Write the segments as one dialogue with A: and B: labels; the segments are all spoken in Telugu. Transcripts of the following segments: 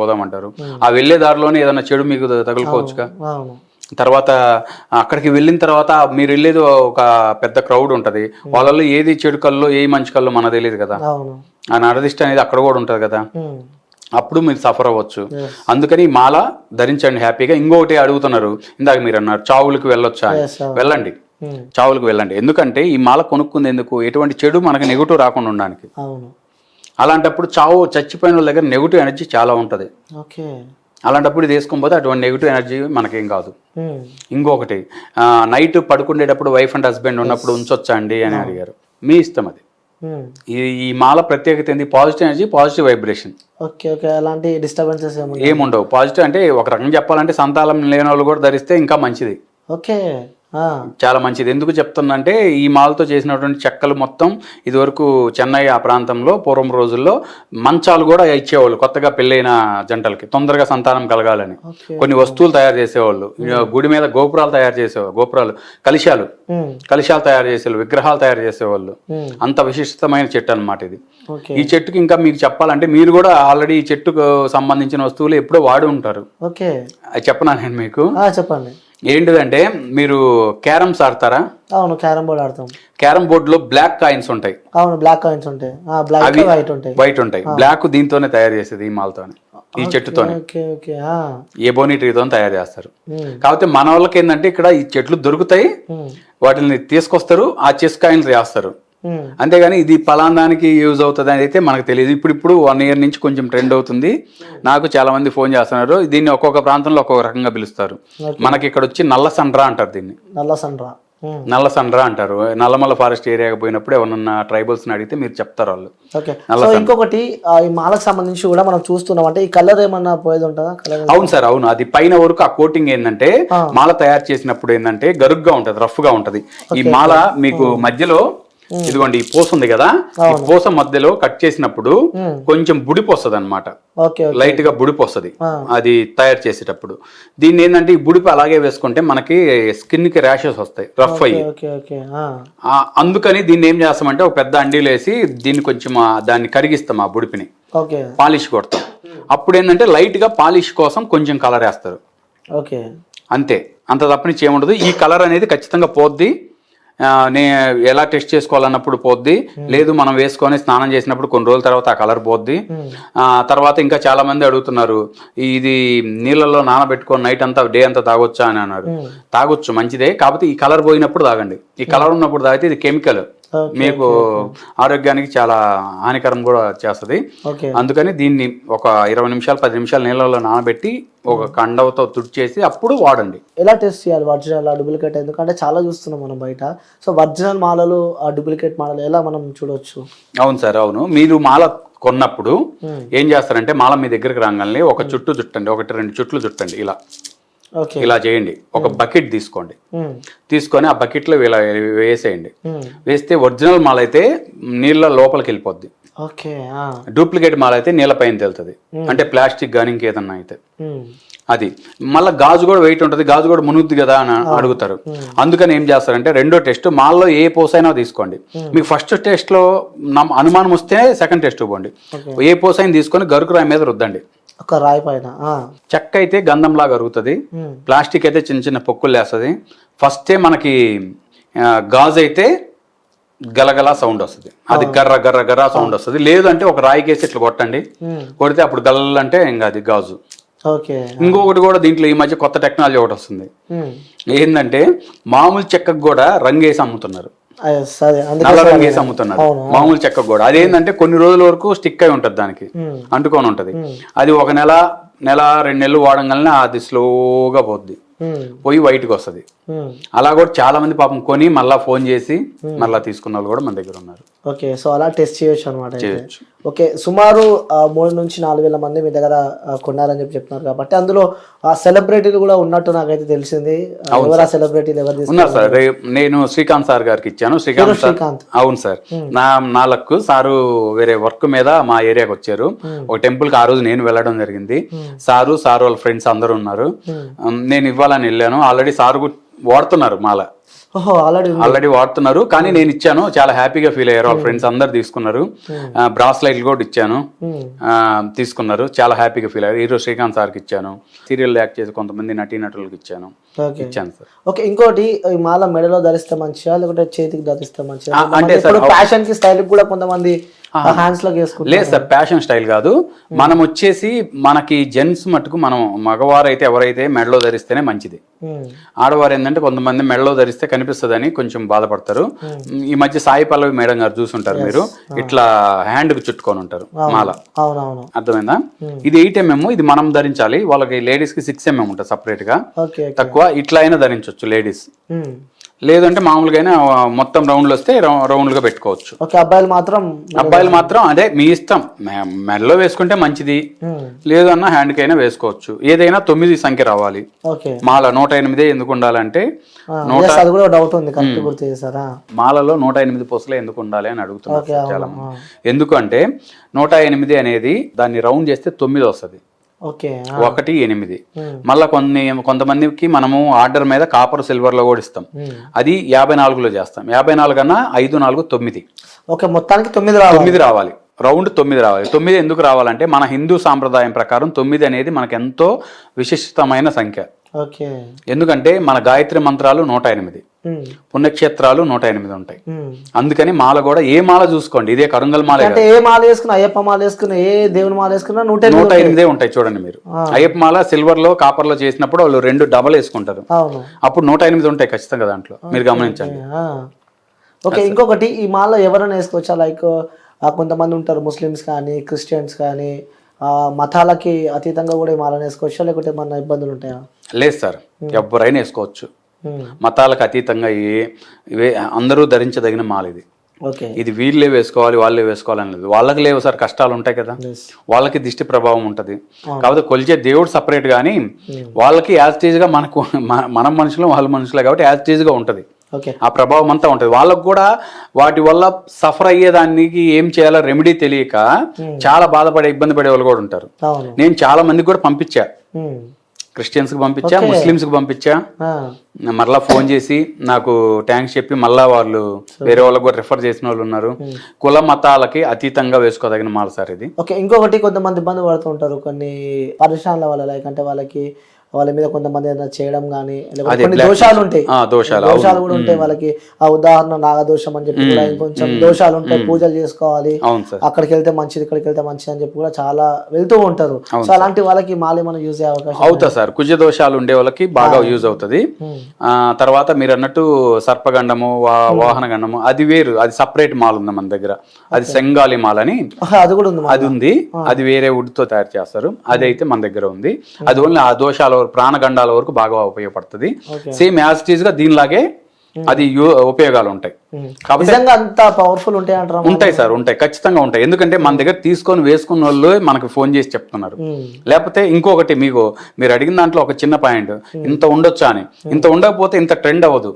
A: పోదామంటారు. ఆ వెళ్లే దారిలోనే ఏదైనా చెడు మీకు తగులుకోవచ్చుగా. తర్వాత అక్కడికి వెళ్ళిన తర్వాత మీరు వెళ్ళేది ఒక పెద్ద క్రౌడ్ ఉంటది, వాళ్ళలో ఏది చెడు కల్లో ఏది మంచి కల్లో మనకు తెలియదు కదా. ఆ నరదిష్టి అనేది అక్కడ కూడా ఉంటది కదా, అప్పుడు మీరు సఫర్ అవ్వచ్చు. అందుకని మాల ధరించండి హ్యాపీగా. ఇంకొకటి అడుగుతున్నారు, ఇందాక మీరు అన్నారు చావులకు వెళ్ళొచ్చా, వెళ్ళండి, చావులకు వెళ్ళండి. ఎందుకంటే ఈ మాల కొనుక్కుంది ఎందుకు, ఎటువంటి చెడు మనకు నెగిటివ్ రాకుండా ఉండడానికి. అలాంటప్పుడు చచ్చిపోయిన వాళ్ళ దగ్గర నెగిటివ్ ఎనర్జీ చాలా ఉంటుంది. అలాంటప్పుడు ఇది వేసుకొని పోతే అటువంటి నెగిటివ్ ఎనర్జీ మనకేం కాదు. ఇంకొకటి, నైట్ పడుకునేటప్పుడు వైఫ్ అండ్ హస్బెండ్ ఉన్నప్పుడు ఉంచొచ్చా అండి అని అడిగారు. మీ ఇష్టం అది. ఈ మాల ప్రత్యేకత ఏంది, పాజిటివ్ ఎనర్జీ, పాజిటివ్ వైబ్రేషన్.
B: అలాంటి డిస్టర్బెన్సెస్
A: ఏముండవు. పాజిటివ్ అంటే ఒక రకంగా చెప్పాలంటే సంతానం లేని వాళ్ళు కూడా ధరిస్తే ఇంకా మంచిది, చాలా మంచిది. ఎందుకు చెప్తుందంటే ఈ మాలతో చేసినటువంటి చెక్కలు మొత్తం ఇదివరకు చెన్నై ఆ ప్రాంతంలో పూర్వం రోజుల్లో మంచాలు కూడా ఇచ్చేవాళ్ళు కొత్తగా పెళ్ళైన జంటలకి, తొందరగా సంతానం కలగాలని. కొన్ని వస్తువులు తయారు చేసేవాళ్ళు, గుడి మీద గోపురాలు తయారు చేసేవాళ్ళు, గోపురాలు, కలశాలు తయారు చేసేవాళ్ళు, విగ్రహాలు తయారు చేసేవాళ్ళు. అంత విశిష్టమైన చెట్టు అన్నమాట ఇది. ఈ చెట్టుకి ఇంకా మీకు చెప్పాలంటే మీరు కూడా ఆల్రెడీ ఈ చెట్టుకు సంబంధించిన వస్తువులు ఎప్పుడో వాడి ఉంటారు. చెప్పనా నేను మీకు?
B: చెప్పండి.
A: ఏంటిదంటే మీరు క్యారమ్స్ ఆడతారా?
B: అవును, క్యారమ్ బోర్డ్ ఆడతాం.
A: క్యారమ్ బోర్డ్ లో బ్లాక్ కాయిన్స్ ఉంటాయి.
B: అవును, బ్లాక్ కాయిన్స్ ఉంటాయి, వైట్ ఉంటాయి.
A: బ్లాక్ దీంతోనే తయారు చేసేది, ఈ మాలతోనే, ఈ చెట్టుతోనే, ఏబోనీ ట్రీతో తయారు చేస్తారు. కాకపోతే మన వాళ్ళకి ఏంటంటే ఇక్కడ ఈ చెట్లు దొరుకుతాయి, వాటిని తీసుకొస్తారు, ఆ చెస్ కాయిన్స్ చేస్తారు. అంతేగాని ఇది పలానానికి యూజ్ అవుతుంది అని అయితే మనకు తెలియదు. ఇప్పుడు 1 year నుంచి కొంచెం ట్రెండ్ అవుతుంది. నాకు చాలా మంది ఫోన్ చేస్తున్నారు. దీన్ని ఒక్కొక్క ప్రాంతంలో ఒక్కొక్క రకంగా పిలుస్తారు. మనకి ఇక్కడ వచ్చి నల్ల సండ్రా అంటారు దీన్ని. నల్ల సండ్రా అంటారు. నల్లమల్ల ఫారెస్ట్ ఏరియాకి పోయినప్పుడు ఎవరన్నా ట్రైబల్స్ ని అడిగితే మీరు చెప్తారు వాళ్ళు.
B: ఇంకొకటి, ఈ మాలకు సంబంధించి కూడా మనం చూస్తున్నాం అంటే ఈ కలర్ ఏమన్నా పోయేది ఉంటుందా?
A: అవును సార్, అవును. అది పైన వరకు ఆ కోటింగ్ ఏంటంటే మాల తయారు చేసినప్పుడు ఏంటంటే గరుగ్గా ఉంటది, రఫ్ గా ఉంటది. ఈ మాల మీకు మధ్యలో ఇదిగోండి ఈ పూస ఉంది కదా, ఈ పూస మధ్యలో కట్ చేసినప్పుడు కొంచెం బుడిపోస్తుంది అనమాట, లైట్ గా బుడిపోస్తుంది అది తయారు చేసేటప్పుడు. దీన్ని ఏంటంటే ఈ బుడిపి అలాగే వేసుకుంటే మనకి స్కిన్ కి ర్యాషెస్ వస్తాయి, రఫ్ అయ్యి. అందుకని దీన్ని ఏం చేస్తామంటే ఒక పెద్ద అండీలు వేసి దీన్ని కొంచెం దాన్ని కరిగిస్తాం, ఆ బుడిపిని పాలిష్ కొడతాం. అప్పుడు ఏంటంటే లైట్ గా పాలిష్ కోసం కొంచెం కలర్ వేస్తారు, అంతే. అంత తప్పనిచ్చి ఏముండదు. ఈ కలర్ అనేది ఖచ్చితంగా పోద్ది. ఎలా టెస్ట్ చేసుకోవాలన్నప్పుడు పోద్ది, లేదు మనం వేసుకొని స్నానం చేసినప్పుడు కొన్ని రోజుల తర్వాత ఆ కలర్ పోద్ది. తర్వాత ఇంకా చాలా మంది అడుగుతున్నారు, ఇది నీళ్ళలో నానబెట్టుకొని నైట్ అంతా డే అంతా తాగొచ్చా అని అన్నారు. తాగొచ్చు, మంచిదే. కాకపోతే ఈ కలర్ పోయినప్పుడు తాగండి. ఈ కలర్ ఉన్నప్పుడు తాగితే ఇది కెమికల్, మీకు ఆరోగ్యానికి చాలా హానికరం కూడా చేస్తుంది. అందుకని దీన్ని ఒక 20 నిమిషాలు 10 నిమిషాలు నీళ్ళలో నానబెట్టి ఒక కండవతో తుడిచేసి అప్పుడు వాడండి.
B: ఎలా టెస్ట్ చేయాలి ఒరిజినల్ డూప్లికేట్? ఎందుకంటే చాలా చూస్తున్నాం మనం బయట. సో ఒరిజినల్ మాలలు, ఆ డూప్లికేట్ మాలలు ఎలా మనం చూడొచ్చు?
A: అవును సార్, అవును. మీరు మాల కొన్నప్పుడు ఏం చేస్తారంటే మాల మీ దగ్గరికి రాగానే ఒక చుట్టు చుట్టండి, 1-2 చుట్లు చుట్టండి. ఇలా చేయండి. ఒక బకెట్ తీసుకోండి, తీసుకొని ఆ బకెట్ లో ఇలా వేసేయండి. వేస్తే ఒరిజినల్ మాల అయితే నీళ్ళ లోపలికి వెళ్ళిపోద్ది, డూప్లికేట్ మాల అయితే నీళ్ళ పైన తెలుతుంది. అంటే ప్లాస్టిక్ కానీ ఇంకేదన్నా అయితే అది. మళ్ళీ గాజు కూడా వెయిట్ ఉంటుంది, గాజు కూడా మునుగుద్ది కదా అని అడుగుతారు. అందుకని ఏం చేస్తారంటే రెండో టెస్ట్ మాల్లో ఏ పోసైనా తీసుకోండి. మీకు ఫస్ట్ టెస్ట్ లో అనుమానం వస్తే సెకండ్ టెస్ట్ పోండి. ఏ పోసైనా తీసుకొని గరుకు రాయి మీద రుద్దండి.
B: ఒక రాయి పైన
A: చెక్క అయితే గంధంలాగా అరుగుతుంది, ప్లాస్టిక్ అయితే చిన్న చిన్న పొక్కులు వేస్తుంది. ఫస్టే మనకి గాజు అయితే గలగలా సౌండ్ వస్తుంది, అది గర్ర గర్ర గర్ర సౌండ్ వస్తుంది. లేదు అంటే ఒక రాయికేసి ఇట్లా కొట్టండి, కొడితే అప్పుడు గల్ల అంటే ఇంకా అది గాజు. ఇంకొకటి కూడా దీంట్లో ఈ మధ్య కొత్త టెక్నాలజీ ఒకటి వస్తుంది. ఏంటంటే మామూలు చెక్కకు కూడా రంగేసి అమ్ముతున్నారు, నల్ల రంగు వేసి అమ్ముతున్నారు మామూలు చెక్కకు కూడా. అదేంటంటే కొన్ని రోజుల వరకు స్టిక్ అయి ఉంటది, దానికి అంటుకొని ఉంటది. అది 1 నెల 2 నెలలు వాడంగానే అది స్లోగా పోద్ది, పోయి వైట్కి వస్తుంది. అలా కూడా చాలా మంది పాపం కొని మళ్ళా ఫోన్ చేసి మళ్ళా తీసుకున్న వాళ్ళు కూడా మన దగ్గర ఉన్నారు.
B: ఓకే, సో అలా టెస్ట్ చేయొచ్చు అనమాట. ఓకే, సుమారు 3 నుంచి 4 వేల మంది మీ దగ్గర కొన్నారని చెప్తున్నారు కాబట్టి అందులో ఆ సెలబ్రిటీలు కూడా ఉన్నట్టు నాకైతే తెలిసింది. ఎవరు ఆ సెలబ్రిటీలు, ఎవరు
A: ఉన్నారు సార్? నేను శ్రీకాంత్ సార్ గారికి ఇచ్చాను. శ్రీకాంత్, అవును సార్. నా లక్ సారు వేరే వర్క్ మీద మా ఏరియాకి వచ్చారు. ఒక టెంపుల్ కి ఆ రోజు నేను వెళ్ళడం జరిగింది. సారు వాళ్ళ ఫ్రెండ్స్ అందరూ ఉన్నారు. నేను ఇవ్వాలని వెళ్ళాను. ఆల్రెడీ సారు వాడుతున్నారు మాల,
B: ఓహో ఆల్రెడీ
A: ఆల్రెడీ వాడుతున్నారు, కానీ నేను ఇచ్చాను, చాలా హ్యాపీగా ఫీల్ అయ్యారు. వాళ్ళ ఫ్రెండ్స్ అందరు తీసుకున్నారు. బ్రాస్లైట్లు కూడా ఇచ్చాను, తీసుకున్నారు, చాలా హ్యాపీగా ఫీల్ అయ్యారు. హీరో శ్రీకాంత్ సార్కి ఇచ్చాను, సీరియల్ యాక్ట్ చేసి కొంతమంది నటీనటులకు ఇచ్చాను సార్.
B: ఓకే, ఇంకోటి ఈ మాల మెడలో ధరిస్తే మంచిగా లేకుంటే చేతికి ధరిస్తే మంచిగా?
A: అంటే సార్
B: ఫ్యాషన్ కి స్టైల్ కూడా కొంతమంది హ్యాండ్స్ లోకి వేసుకుంటారు.
A: లేదు సార్, ప్యాషన్ స్టైల్ కాదు. మనం వచ్చేసి మనకి జెంట్స్ మట్టుకు మనం మగవారు అయితే ఎవరైతే మెడలో ధరిస్తేనే మంచిది. ఆడవారు ఏంటంటే కొంతమంది మెడలో ధరిస్తే కనిపిస్తుందని కొంచెం బాధపడతారు. ఈ మధ్య సాయి పల్లవి మేడం గారు చూసుంటారు మీరు, ఇట్లా హ్యాండ్ కు చుట్టుకొని ఉంటారు మాల. అర్థమైందా? ఇది 8 mm, ఇది మనం ధరించాలి. వాళ్ళకి లేడీస్ కి 6 mm ఉంటుంది సపరేట్ గా, తక్కువ. ఇట్లా అయినా ధరించవచ్చు లేడీస్, లేదంటే మామూలుగా అయినా మొత్తం రౌండ్లు వస్తే రౌండ్లుగా పెట్టుకోవచ్చు. అబ్బాయిలు మాత్రం అదే మీ ఇష్టం, మెడలో వేసుకుంటే మంచిది, లేదు అన్న హ్యాండ్ కైనా వేసుకోవచ్చు. ఏదైనా 9 సంఖ్య రావాలి. మాల 108 ఎందుకు ఉండాలంటే మాలలో 108 పూసలే ఎందుకు ఉండాలి అని అడుగుతున్నారు చాలా మంది. ఎందుకంటే 108 అనేది దాన్ని రౌండ్ చేస్తే 9 వస్తుంది. 1 8. మళ్ళా కొంతమందికి మనము ఆర్డర్ మీద కాపర్ సిల్వర్ లో కూడా ఇస్తాం, అది 54లో చేస్తాం. 54 కన్నా 5 4 9.
B: మొత్తానికి 9
A: రావాలి, రౌండ్ 9 రావాలి. 9 ఎందుకు రావాలంటే మన హిందూ సాంప్రదాయం ప్రకారం 9 అనేది మనకు ఎంతో విశిష్టమైన సంఖ్య. ఎందుకంటే మన గాయత్రి మంత్రాలు 108, పుణ్యక్షేత్రాలు 108 ఉంటాయి. అందుకని మాల కూడా ఏ మాల చూసుకోండి, ఇదే కరుంగల్ మాల,
B: ఏ మాల వేసుకున్నా, అయ్యప్ప మాల వేసుకున్నా, ఏ దేవుని మాల వేసుకున్నా
A: 108 ఉంటాయి. చూడండి మీరు, అయ్యప్ప మాల సిల్వర్ లో కాపర్ లో చేసినప్పుడు వాళ్ళు 2 డబల్ వేసుకుంటారు, అప్పుడు 108 ఉంటాయి ఖచ్చితంగా దాంట్లో, మీరు గమనించండి.
B: ఓకే, ఇంకొకటి ఈ మాల ఎవరైనా వేసుకోవచ్చా? లైక్ కొంతమంది ఉంటారు ముస్లిమ్స్ కానీ క్రిస్టియన్స్ కానీ, మతాలకి అతీతంగా కూడా ఈ మాలను వేసుకోవచ్చా, లేకుంటే ఏమన్నా ఇబ్బందులు ఉంటాయా?
A: లేదు సార్, ఎవరైనా వేసుకోవచ్చు. మతాలకు అతీతంగా అందరూ ధరించదగిన మాల ఇది. ఇది వీళ్ళే వేసుకోవాలి వాళ్ళే వేసుకోవాలని లేదు. వాళ్ళకి లేవు సార్, కష్టాలు ఉంటాయి కదా, వాళ్ళకి దిష్టి ప్రభావం ఉంటది. కాకపోతే కొలిచే దేవుడు సపరేట్, కానీ వాళ్ళకి యాజ్ గా మనకు, మనం మనుషులు వాళ్ళ మనుషులే కాబట్టి యాజ్ గా ఉంటది. ఆ ప్రభావం అంతా ఉంటది. వాళ్ళకు కూడా వాటి వల్ల సఫర్ అయ్యేదానికి ఏం చేయాలో రెమెడీ తెలియక చాలా బాధపడే ఇబ్బంది పడే వాళ్ళు కూడా ఉంటారు. నేను చాలా మందికి కూడా పంపించా, క్రిస్టియన్స్ కి పంపించా, ముస్లిమ్స్ కి పంపించా. మరలా ఫోన్ చేసి నాకు థ్యాంక్స్ చెప్పి మళ్ళా వాళ్ళు వేరే వాళ్ళకి కూడా రిఫర్ చేసిన వాళ్ళు ఉన్నారు. కుల మతాలకి అతీతంగా వేసుకోదగిన మాల సార్ ఇది.
B: ఇంకొకటి కొంతమంది ఇబ్బంది పడుతూ ఉంటారు కొన్ని పరిశ్రమల వల్ల, లైక్ అంటే వాళ్ళ మీద కొంతమంది ఏదైనా చేయడం కానీ దోషాలు ఉంటాయి, దోషాలు కూడా ఉంటాయి వాళ్ళకి. ఆ ఉదాహరణ నాగదోషం అని చెప్పి కూడా కొంచెం దోషాలు ఉంటాయి, పూజలు చేసుకోవాలి, అక్కడికి వెళ్తే మంచిది ఇక్కడికి వెళ్తే మంచిది అని చెప్పి కూడా చాలా వెళ్తూ ఉంటారు. సో అలాంటి వాళ్ళకి మాల ఏమైనా యూజ్ అయ్యే అవకాశం
A: అవుతా సార్? కుజ దోషాలు ఉండే వాళ్ళకి బాగా యూజ్ అవుతుంది. తర్వాత మీరు అన్నట్టు సర్పగండము, వాహన గండము, అది వేరు, అది సపరేట్ మాల్ ఉంది మన దగ్గర. అది సెంగాలి మాల్ అని అది ఉంది, అది వేరే వుడ్ తో తయారు చేస్తారు. అది అయితే మన దగ్గర ఉంది. అది ఓన్లీ ఆ దోషాల ప్రాణగండాల వరకు బాగా ఉపయోగపడుతుంది. సేమ్ యాజ్ ఇట్ ఈజ్ గా దీనిలాగే అది ఉపయోగాలు ఉంటాయి.
B: అంత పవర్ఫుల్
A: ఉంటాయి సార్, ఉంటాయి, ఖచ్చితంగా ఉంటాయి. ఎందుకంటే మన దగ్గర తీసుకొని వేసుకున్న వాళ్ళు మనకు ఫోన్ చేసి చెప్తున్నారు. లేకపోతే ఇంకొకటి మీరు అడిగిన దాంట్లో ఒక చిన్న పాయింట్, ఇంత ఉండొచ్చా అని. ఇంత ఉండకపోతే ఇంత ట్రెండ్ అవ్వదు.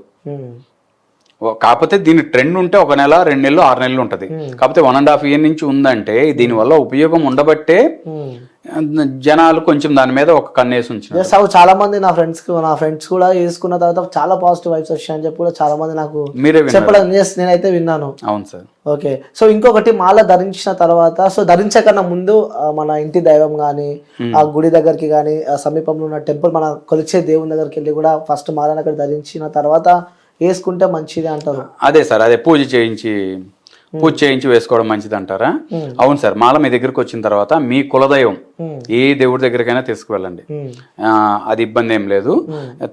A: కాకపోతే దీని ట్రెండ్ ఉంటే 1 నెల 2 నెలలు 6 నెలలు ఉంటది. కాకపోతే 1.5 year నుంచి ఉందంటే దీని వల్ల ఉపయోగం ఉండబట్టే జనాలు కొంచెం దాని మీద ఒక కన్నేసి ఉంచారు.
B: చాలా మంది నా ఫ్రెండ్స్ కూడా వేసుకున్న తర్వాత చాలా పాజిటివ్ వైబ్స్ వచ్చాయని చెప్పి కూడా చాలా మంది నాకు చెప్పడం నేనైతే విన్నాను.
A: అవును సార్.
B: ఓకే, సో ఇంకొకటి మాల ధరించిన తర్వాత, సో ధరించకన్నా ముందు మన ఇంటి దైవం గానీ, ఆ గుడి దగ్గరికి కానీ, ఆ సమీపంలో ఉన్న టెంపుల్ మన కొలిచే దేవుని దగ్గరికి వెళ్ళి కూడా ఫస్ట్ మాలను అక్కడ ధరించిన తర్వాత వేసుకుంటే మంచిది అంటారు.
A: అదే సార్, అదే పూజ చేయించి వేసుకోవడం మంచిది అంటారా? అవును సార్. మాల మీ దగ్గరకు వచ్చిన తర్వాత మీ కులదైవం ఏ దేవుడి దగ్గరకైనా తీసుకువెళ్ళండి, అది ఇబ్బంది ఏం లేదు.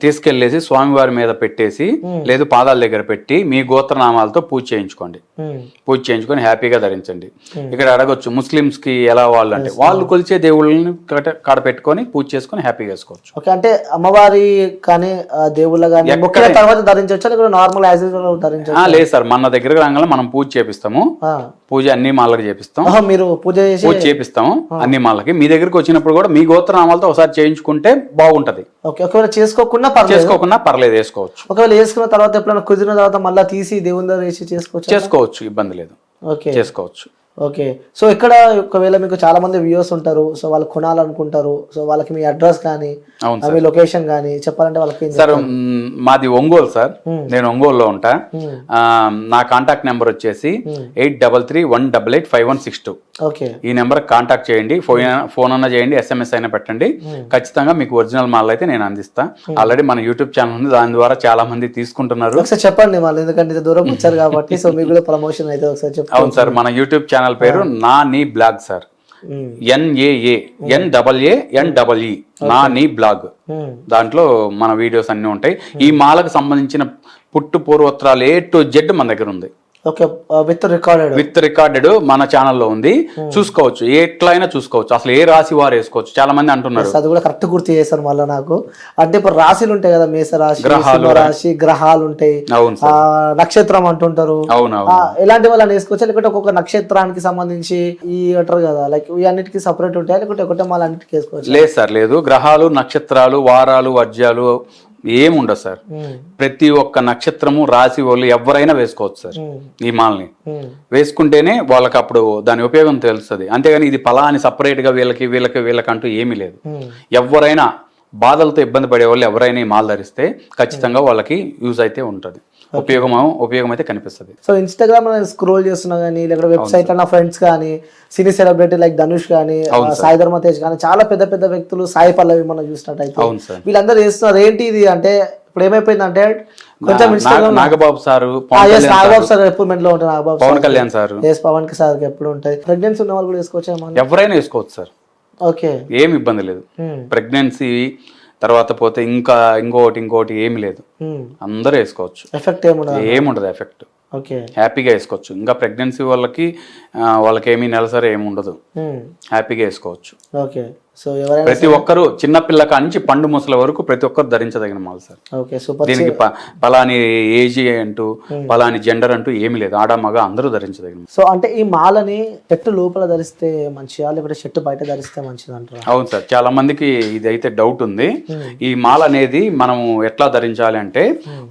A: తీసుకెళ్లేసి స్వామివారి మీద పెట్టేసి, లేదు పాదాల దగ్గర పెట్టి మీ గోత్రనామాలతో పూజ చేయించుకొని హ్యాపీగా ధరించండి. ఇక్కడ అడగొచ్చు ముస్లిమ్స్ కి ఎలా వాళ్ళు అంటే, వాళ్ళు కొలిచే దేవుళ్ళని కాడ పెట్టుకొని పూజ చేసుకొని హ్యాపీగా వేసుకోవచ్చు.
B: ఓకే, అంటే అమ్మవారి కానీ దేవుళ్ళ కానీ తర్వాత ధరించవచ్చు, నార్మల్ ధరించవచ్చు?
A: లేదు సార్, మన దగ్గరకు రాగానే మనం పూజ చేపిస్తాము. పూజ అన్ని మాలకి చేపిస్తాం.
B: మీరు పూజ
A: చేపిస్తాము అన్ని మాలకి. మీ దగ్గరకు వచ్చినప్పుడు కూడా మీ గోత్రనామాలతో ఒకసారి చేయించుకుంటే బాగుంటది.
B: ఒకవేళ చేసుకోకుండా
A: పర్లేదు, వేసుకోవచ్చు.
B: ఒకవేళ వేసుకున్న తర్వాత ఎప్పుడైనా కుదిరిన తర్వాత మళ్ళీ తీసి దేవుని దగ్గర వేసి చేసుకోవచ్చు.
A: ఇబ్బంది లేదు, చేసుకోవచ్చు.
B: ఓకే. సో ఇక్కడ ఒకవేళ మీకు చాలా మంది వ్యూవర్స్ ఉంటారు, సో వాళ్ళు కొనాలనుకుంటారు, సో వాళ్ళకి మీ అడ్రస్ కానీ
A: అవును
B: మీ లొకేషన్ కానీ చెప్పాలంటే వాళ్ళకి
A: సార్ మాది ఒంగోలు సార్, నేను ఒంగోలులో ఉంటా. నా కాంటాక్ట్ నెంబర్ వచ్చేసి 8331885162.
B: ఓకే.
A: ఈ నెంబర్ కాంటాక్ట్ చేయండి, ఫోన్ అన్నా చేయండి, SMS అయినా పెట్టండి. ఖచ్చితంగా మీకు ఒరిజినల్ మాల్ అయితే నేను అందిస్తా. ఆల్రెడీ మన యూట్యూబ్ ఛానల్ ఉంది, దాని ద్వారా చాలా మంది తీసుకుంటున్నారు.
B: ఒకసారి చెప్పండి వాళ్ళు, ఎందుకంటే ఇంత దూరం వచ్చారు కాబట్టి, సో మీకు కూడా ప్రమోషన్ అయితే ఒకసారి చెప్పండి.
A: అవును సార్, మన యూట్యూబ్ ఛానల్ పేరు నా నీ బ్లాగ్ సార్, NAANAANEE నా నీ బ్లాగ్. దాంట్లో మన వీడియోస్ అన్ని ఉంటాయి. ఈ మాలకు సంబంధించిన పుట్టు పూర్వోత్తరాలు A to Z మన దగ్గర ఉంది.
B: ఓకే. విత్
A: రికార్డెడ్ మన ఛానల్లో ఉంది, చూసుకోవచ్చు. ఎట్లయినా చూసుకోవచ్చు, అసలు ఏ రాశి వారు వేసుకోవచ్చు. చాలా మంది అంటున్నారు,
B: అది కూడా కరెక్ట్ గుర్తు చేశారు మళ్ళీ నాకు. అంటే ఇప్పుడు రాశిలు ఉంటాయి కదా, మేష రాశి, రాశి, గ్రహాలు ఉంటాయి, నక్షత్రం అంటుంటారు. ఎలాంటి వాళ్ళని వేసుకోవచ్చు, లేకపోతే ఒక్కొక్క నక్షత్రానికి సంబంధించి ఈ అంటారు కదా, లైక్ ఈ అన్నిటికీ సపరేట్ ఉంటాయి, లేకపోతే ఒకటే మళ్ళీ అన్నిటికీ వేసుకోవచ్చు?
A: లేదు సార్, లేదు. గ్రహాలు, నక్షత్రాలు, వారాలు, వర్జ్యాలు ఏముండదు సార్. ప్రతి ఒక్క నక్షత్రము, రాశి వాళ్ళు ఎవరైనా వేసుకోవచ్చు సార్. ఈ మాల్ని వేసుకుంటేనే వాళ్ళకి అప్పుడు దాని ఉపయోగం తెలుస్తుంది. అంతేగాని ఇది ఫలాని సపరేట్ గా వీళ్ళకంటూ ఏమీ లేదు. ఎవరైనా బాధలతో ఇబ్బంది పడే వాళ్ళు ఎవరైనా ఈ మాల్ ధరిస్తే ఖచ్చితంగా వాళ్ళకి యూజ్ అయితే ఉంటుంది, ఉపయోగం అయితే కనిపిస్తుంది.
B: సో ఇన్స్టాగ్రామ్ స్క్రోల్ చేస్తున్నా కానీ, లేకపోతే వెబ్సైట్ నా ఫ్రెండ్స్ కానీ, సినీ సెలబ్రిటీ లైక్ ధనుష్ కానీ, సాయి ధర్మ తేజ్ కానీ, చాలా పెద్ద పెద్ద వ్యక్తులు, సాయి పల్లవి మనం చూసినట్టయితే వీళ్ళందరూ చేస్తున్నారు. ఏంటి ఇది అంటే ఇప్పుడు ఏమైపోయిందంటే కొంచెం
A: నాగబాబు సార్
B: ఎప్పుడు లో ఉంటారు, నాగబాబు,
A: పవన్ కళ్యాణ్ సార్,
B: పవన్ సార్ ఎప్పుడు ఉంటాయి. ప్రెగ్నెన్సీ ఉన్న వాళ్ళు కూడా వేసుకోవచ్చు,
A: ఎవరైనా వేసుకోవచ్చు సార్.
B: ఓకే,
A: ఏమి ఇబ్బంది లేదు. ప్రెగ్నెన్సీ తర్వాత పోతే ఇంకోటి ఏమి లేదు, అందరూ వేసుకోవచ్చు.
B: ఎఫెక్ట్
A: ఏముండదు ఎఫెక్ట్.
B: ఓకే,
A: హ్యాపీగా వేసుకోవచ్చు. ఇంకా ప్రెగ్నెన్సీ వాళ్ళకి ఏమీ నెలసరి ఏమి ఉండదు, హ్యాపీగా వేసుకోవచ్చు.
B: ఓకే. సో ఎవరైనా
A: ప్రతి ఒక్కరు, చిన్న పిల్ల కానించి పండు ముసల వరకు ప్రతి ఒక్కరు ధరించదగిన మాల్ సార్.
B: Okay, super.
A: దీనికి పలాని ఏజ్ అంటూ పలాని జెండర్ అంటూ ఏమి లేదు, ఆడ మగ అందరూ ధరించదగిన.
B: సో అంటే ఈ మాలని షర్ట్ లోపల ధరిస్తే మంచిదా, లేకపోతే షర్ట్ బయట ధరిస్తే మంచిది అంటారు?
A: అవును సార్, చాలా మందికి ఇది అయితే డౌట్ ఉంది. ఈ మాల్ అనేది మనము ఎట్లా ధరించాలి అంటే,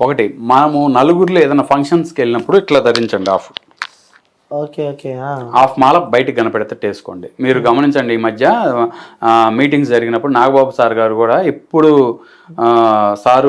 A: ఒకటి మనము నలుగురిలో ఏదైనా ఫంక్షన్స్కి వెళ్ళినప్పుడు ఇట్లా ధరించండి, ఆఫ్.
B: Okay, okay.
A: హాఫ్ మాల బయటకు కనపెడితే వేసుకోండి. మీరు గమనించండి, ఈ మధ్య మీటింగ్స్ జరిగినప్పుడు నాగబాబు సార్ గారు కూడా ఎప్పుడు సారు